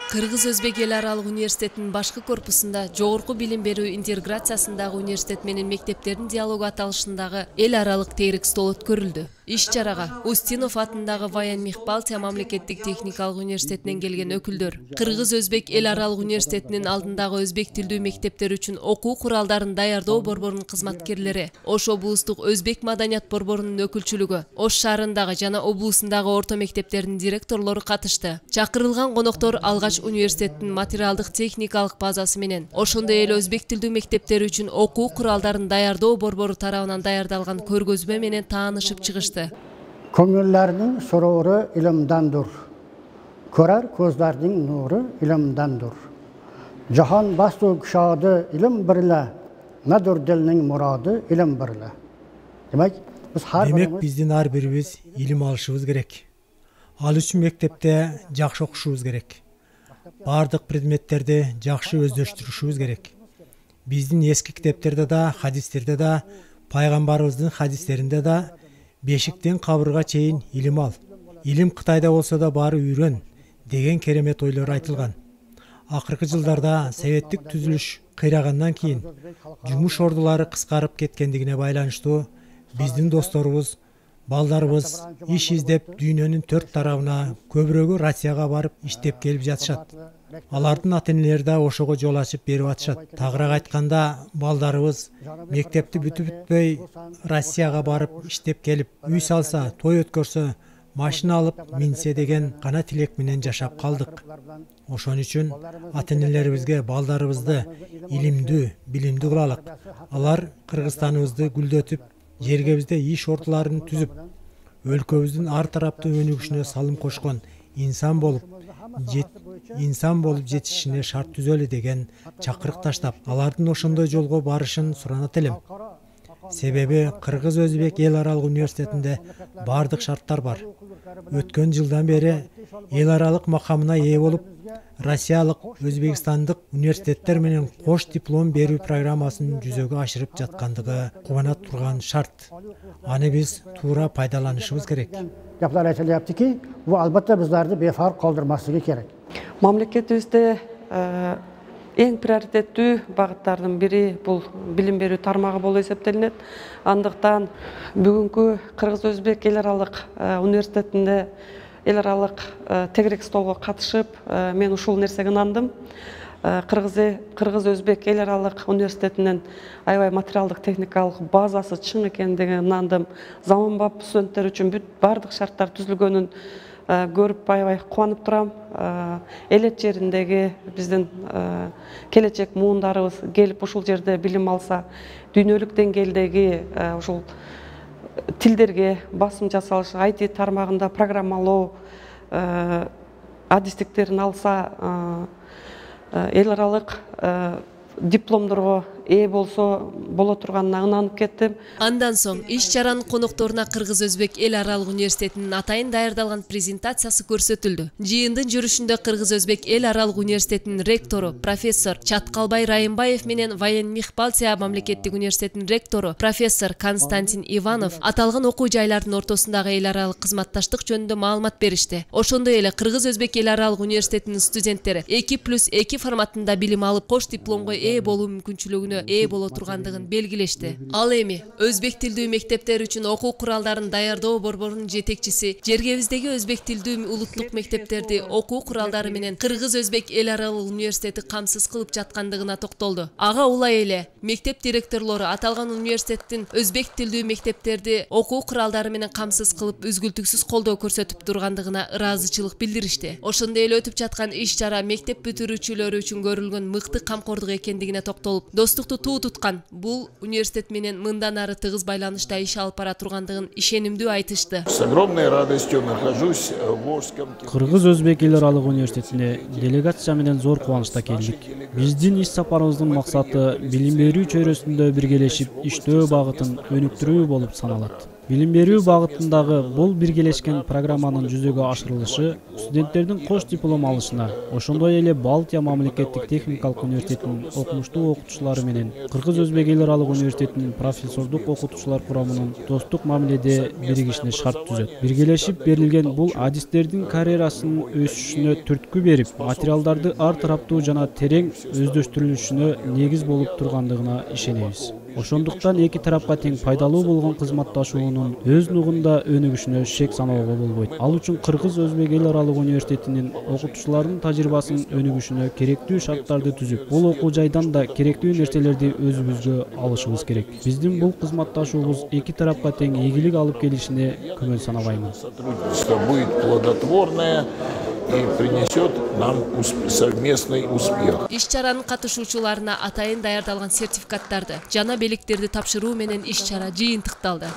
Кыргыз-Өзбек эл аралык университетинин башкы корпусунда жогорку билим берүү интеграциясындагы университет менен мектептердин диалогу аталышындагы эл аралык тейлик стол өткөрүлдү. Иш-чарага Устинов атындагы Воен Михпалтия мамлекеттик техникалык университетинен келген өкүлдөр, Кыргыз-Өзбек эл аралык университетинин алдындагы өзбек тилдүү мектептер үчүн окуу куралдарын даярдоо борборунун кызматкерлери, Ош облустук өзбек маданият борборунун өкүлчүлүгү, Ош шаарындагы жана облусундагы орто мектептердин директорлору катышты. Чакырылган коноктор алгач университеттин материалдык техникалык базасы менен ошондой эле өзбек тилдүү мектептер үчүн окуу куралдарын даярдоо борбору тарабынан даярдалган көргөзмө менен таанышып чыгышты. Көңүллөрдүн сороору илимдандыр. Көрөр көздөрдүн нуру илимдандыр. Жаһан басту кушады илим бирле, надыр дилнин мурады илим бирле. Демек биздин ар бирибиз илим алышыбыз керек. Ал үчүн мектепте жакшы окушубуз керек. Бардык предметтерди жакшы өздөштүрүшүбүз керек. Биздин эски китептерде да, хадистерде да, пайгамбарыбыздын хадистеринде да бешиктен кабырга чейин илим ал. Илим Кытайда болсо да баары үйрөн деген керемет ойлор айтылган. Акыркы жылдарда советтик түзүлүш кыйрагандан кийин жумуш ордулары кыскарып кеткендигине байланыштуу биздин досторубуз, балдарыбыз иш издеп дүйнөнүн төрт тарабына, көбүрөгү Россияга барып иштеп келип жатышат. Алардын ата-энелери да ошого жол ачып берип атышат. Тагыраак айтканда, балдарыбыз мектепти бүтүп-бүтпөй Россияга барып иштеп келип, үй салса, той өткөрсө, машина алып минсе деген гана тилек менен жашап калдык. Ошон үчүн ата-энелерибизге балдарыбызды илимдүү, билимдүү кылалык. Алар Кыргызстаныбызды гүлдөтүп, жергебизде иш ортолорун түзүп, өлкөбүздүн ар тараптуу өнүгүшүнө салым кошкон инсан болуп жетишишине шарт түзөлү деген чакырык таштап, алардын ошондой жолго барышын суранат элем. Себеби Кыргыз-Өзбек эл аралык университетинде бардык шарттар бар. Өткөн жылдан бери эл аралык макамына ээ болуп, Россиялык, Өзбекстандык университеттер менен кош диплом берүү программасын жүзөгө ашырып жаткандыгы кубана турган шарт. Аны биз туура пайдаланышыбыз керек. Gaplar aytilyapti ki, bu albatta bizlarni befarq qoldirmasligi kerak. Мамлекетибизде эң приоритеттүү багыттардын бири бул билим берүү тармагы болуп эсептелинет. Андыктан бүгүнкү Кыргыз-Өзбек эл аралык университетинде эл аралык тегерек столго катышып, мен ушул нерсеге ынандым. Кыргыз-Өзбек эл аралык университетинин аябай материалдык техникалык базасы чың экендигине ынандым. Заманбап студенттер үчүн бүт бардык шарттар түзүлгөнүн көрүп аябай кубанып турам. Элет жериндеги биздин келечек муундарыбыз келип ушул жерде билим алса, дүйнөлүк деңгээлдеги ушул тилдерге басым жасалыш, IT тармагында программалоо адистиктерин алса, эл аралык дипломдорго ээ болсо боло турганына ынанып кеттим. Андан соң иш-чаранын конокторуна Кыргыз-Өзбек эл аралык университетинин атайын даярдалган презентациясы көрсөтүлдү. Жыйындын жүрүшүндө Кыргыз-Өзбек эл аралык университетинин ректору профессор Чаткалбай Райымбаев менен Воен Михпалтия мамлекеттик университетинин ректору профессор Константин Иванов аталган окуу жайлардын ортосундагы эл аралык кызматташтык жөнүндө маалымат беришти. Ошондой эле Кыргыз-Өзбек эл аралык университетинин студенттери 2+2 форматында билим алып, кош дипломго ээ болуу мүмкүнчүлүгүнө ээ боло тургандыгын белгилешти. Ал эми өзбек тилдүү мектептер үчүн окуу куралдарын даярдоо борборунун жетекчиси жергебиздеги өзбек тилдүү улуттук мектептерди окуу куралдары менен Кыргыз-Өзбек эл аралык университети камсыз кылып жаткандыгына токтолду. Ага улай эле мектеп директорлору аталган университеттин өзбек тилдүү мектептерди окуу куралдары менен камсыз кылып үзгүлтүксүз колдоо көрсөтүп тургандыгына ыраазычылык билдиришти. Ошондой эле өтүп жаткан иш-чара мектеп бүтүрүүчүлөрү үчүн көрүлгөн мыкты камкордук экендигине токтолуп, достукту туу туткан бул университет менен мындан ары тыгыз байланышта иш алып бара тургандыгын ишенимдүү айтышты. Кыргыз-Өзбек эл аралык университетине делегация менен зор кубанычта келдик. Биздин иш сапарыбыздын максаты билим берүү чөйрөсүндө биргелешип иштөө багытын өнүктүрүү болуп саналат. Билим берүү багытындагы бул биргелешкен программанын жүзөгө ашырылышы студенттердин кош диплом алышына, ошондой эле Балтия мамлекеттик техникалык университетинин окумуштуу окутуучулары менен Кыргыз-Өзбек эл аралык университетинин профессордук окутуучулар курамынын достук мамиледе биригишине шарт түзөт. Биргелешип берилген бул адистердин карьерасынын өсүшүнө түрткү берип, материалдарды ар тараптуу жана терең өздөштүрүлүшүнө негиз болуп тургандыгына ишенебиз. Ошондуктан эки тарапка тең пайдалуу болгон кызматташуунун өз нугунда өнүгүшүнө шек саноого болбойт. Ал үчүн Кыргыз-Өзбек эл аралык университетинин окутуучуларынын тажрыйбасынын өнүгүшүнө керектүү шарттарды түзүп, бул окуу жайдан да керектүү нерселерди өзүбүзгө алышыбыз керек. Биздин бул кызматташуубуз эки тарапка тең ийгилик алып келишине күмөн санабаймын. Будет плодотворное и принесет нам совместный успех. Иш-чаранын катышуучуларына атайын даярдалган сертификаттарды жана белектерди тапшыруу менен иш-чара жыйынтыкталды.